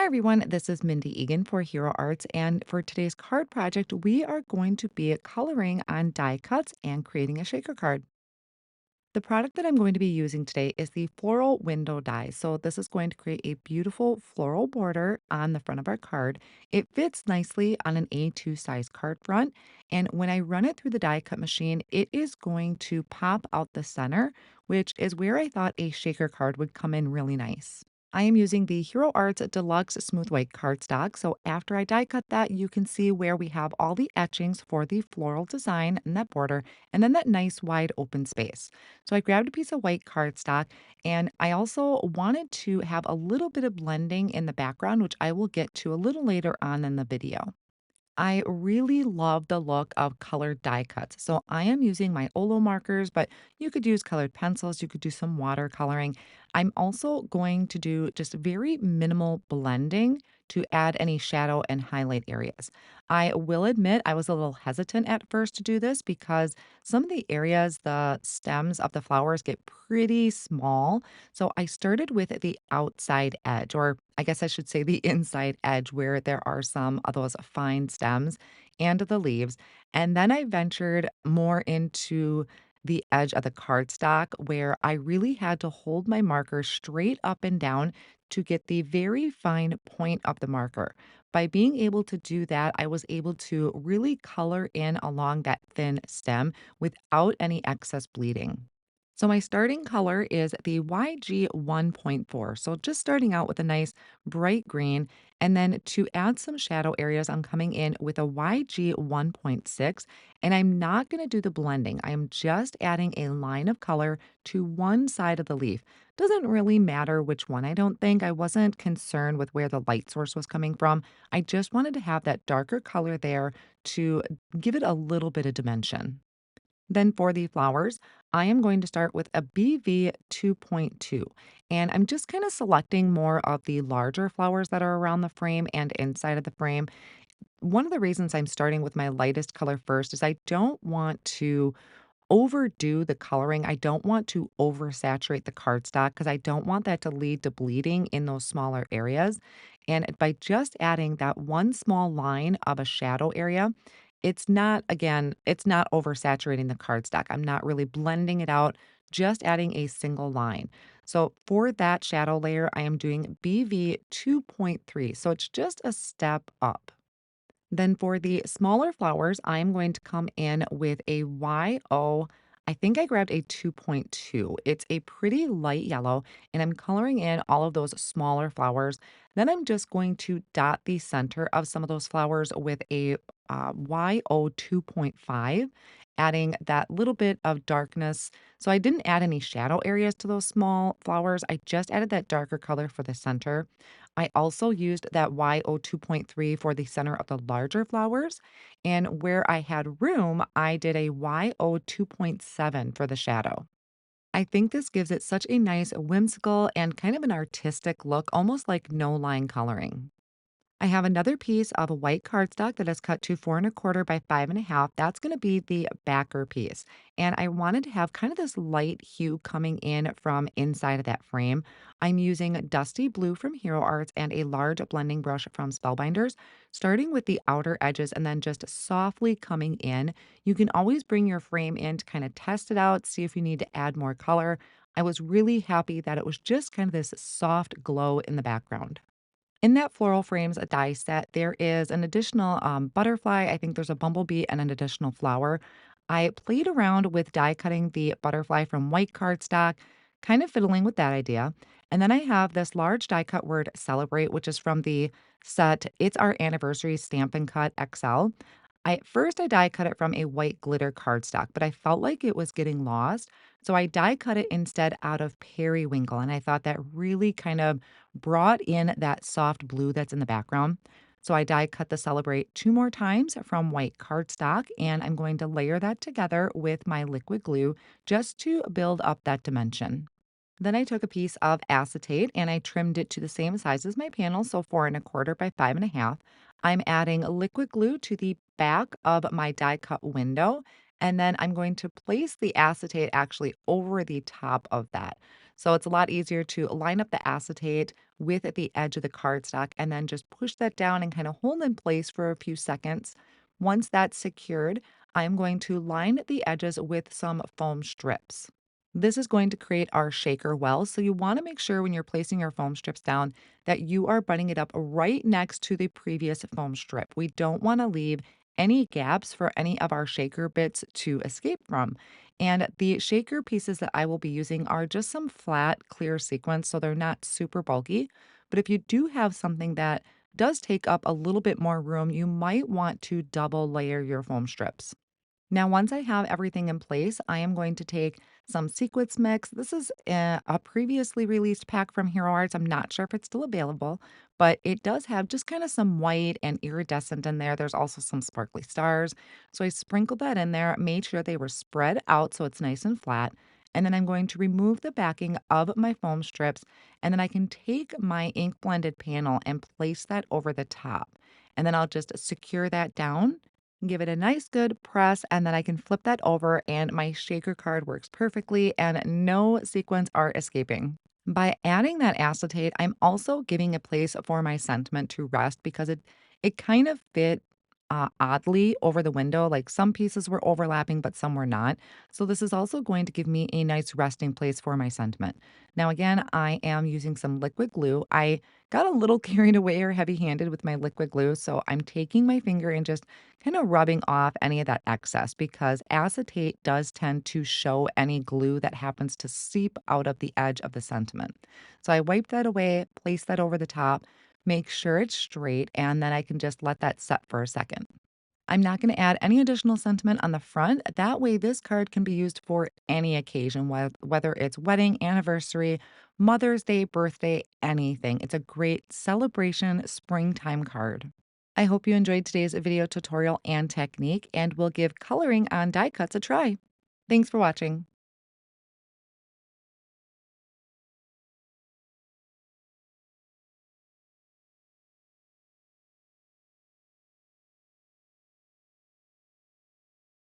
Hi everyone, this is Mindy Egan for Hero Arts, and for today's card project, we are going to be coloring on die cuts and creating a shaker card. The product that I'm going to be using today is the floral window die. So this is going to create a beautiful floral border on the front of our card. It fits nicely on an A2 size card front, and when I run it through the die cut machine, it is going to pop out the center, which is where I thought a shaker card would come in really nice. I am using the Hero Arts Deluxe Smooth White cardstock. So after I die cut that, you can see where we have all the etchings for the floral design and that border, and then that nice wide open space. So I grabbed a piece of white cardstock, and I also wanted to have a little bit of blending in the background, which I will get to a little later on in the video. I really love the look of colored die cuts. So I am using my Olo markers, but you could use colored pencils. You could do some watercoloring. I'm also going to do just very minimal blending to add any shadow and highlight areas. I will admit I was a little hesitant at first to do this because some of the areas, the stems of the flowers get pretty small. So I started with the outside edge, or I guess I should say the inside edge, where there are some of those fine stems and the leaves. And then I ventured more into the edge of the cardstock where I really had to hold my marker straight up and down to get the very fine point of the marker. By being able to do that, I was able to really color in along that thin stem without any excess bleeding. So my starting color is the YG 1.4. So just starting out with a nice bright green. And then to add some shadow areas, I'm coming in with a YG 1.6. And I'm not going to do the blending. I am just adding a line of color to one side of the leaf. Doesn't really matter which one, I don't think. I wasn't concerned with where the light source was coming from. I just wanted to have that darker color there to give it a little bit of dimension. Then for the flowers, I am going to start with a BV 2.2. And I'm just kind of selecting more of the larger flowers that are around the frame and inside of the frame. One of the reasons I'm starting with my lightest color first is I don't want to overdo the coloring. I don't want to oversaturate the cardstock because I don't want that to lead to bleeding in those smaller areas. And by just adding that one small line of a shadow area, it's not, again, it's not oversaturating the cardstock. I'm not really blending it out, just adding a single line. So for that shadow layer, I am doing BV 2.3. So it's just a step up. Then for the smaller flowers, I'm going to come in with a YO. I think I grabbed a 2.2. It's a pretty light yellow, and I'm coloring in all of those smaller flowers. Then I'm just going to dot the center of some of those flowers with a YO 2.5, adding that little bit of darkness. So I didn't add any shadow areas to those small flowers. I just added that darker color for the center. I also used that YO 2.3 for the center of the larger flowers. And where I had room, I did a YO 2.7 for the shadow. I think this gives it such a nice whimsical and kind of an artistic look, almost like no line coloring. I have another piece of a white cardstock that is cut to 4 1/4 by 5 1/2. That's going to be the backer piece. And I wanted to have kind of this light hue coming in from inside of that frame. I'm using Dusty Blue from Hero Arts and a large blending brush from Spellbinders, starting with the outer edges and then just softly coming in. You can always bring your frame in to kind of test it out, see if you need to add more color. I was really happy that it was just kind of this soft glow in the background. In that floral frames die set, there is an additional butterfly. I think there's a bumblebee and an additional flower. I played around with die cutting the butterfly from white cardstock, kind of fiddling with that idea. And then I have this large die cut word celebrate, which is from the set It's Our Anniversary Stamp and Cut XL. At first I die cut it from a white glitter cardstock, but I felt like it was getting lost. So I die cut it instead out of periwinkle. And I thought that really kind of brought in that soft blue that's in the background. So I die cut the celebrate two more times from white cardstock, and I'm going to layer that together with my liquid glue just to build up that dimension. Then I took a piece of acetate and I trimmed it to the same size as my panel, so 4 1/4 by 5 1/2. I'm adding liquid glue to the back of my die cut window. And then I'm going to place the acetate actually over the top of that. So it's a lot easier to line up the acetate with the edge of the cardstock and then just push that down and kind of hold in place for a few seconds. Once that's secured, I'm going to line the edges with some foam strips. This is going to create our shaker well. So you want to make sure when you're placing your foam strips down that you are butting it up right next to the previous foam strip. We don't want to leave any gaps for any of our shaker bits to escape from. And the shaker pieces that I will be using are just some flat, clear sequins, so they're not super bulky. But if you do have something that does take up a little bit more room, you might want to double layer your foam strips. Now, once I have everything in place, I am going to take some sequins mix. This is a previously released pack from Hero Arts. I'm not sure if it's still available, but it does have just kind of some white and iridescent in there. There's also some sparkly stars. So I sprinkled that in there, made sure they were spread out so it's nice and flat. And then I'm going to remove the backing of my foam strips. And then I can take my ink blended panel and place that over the top. And then I'll just secure that down, give it a nice good press, and then I can flip that over and my shaker card works perfectly and no sequins are escaping. By adding that acetate, I'm also giving a place for my sentiment to rest because it kind of fit oddly over the window. Like some pieces were overlapping, but some were not. So this is also going to give me a nice resting place for my sentiment. Now, again, I am using some liquid glue. I got a little carried away or heavy handed with my liquid glue. So I'm taking my finger and just kind of rubbing off any of that excess because acetate does tend to show any glue that happens to seep out of the edge of the sentiment. So I wipe that away, place that over the top, make sure it's straight, and then I can just let that set for a second. I'm not going to add any additional sentiment on the front. That way, this card can be used for any occasion, whether it's wedding, anniversary, Mother's Day, birthday, anything. It's a great celebration springtime card. I hope you enjoyed today's video tutorial and technique, and will give coloring on die cuts a try. Thanks for watching.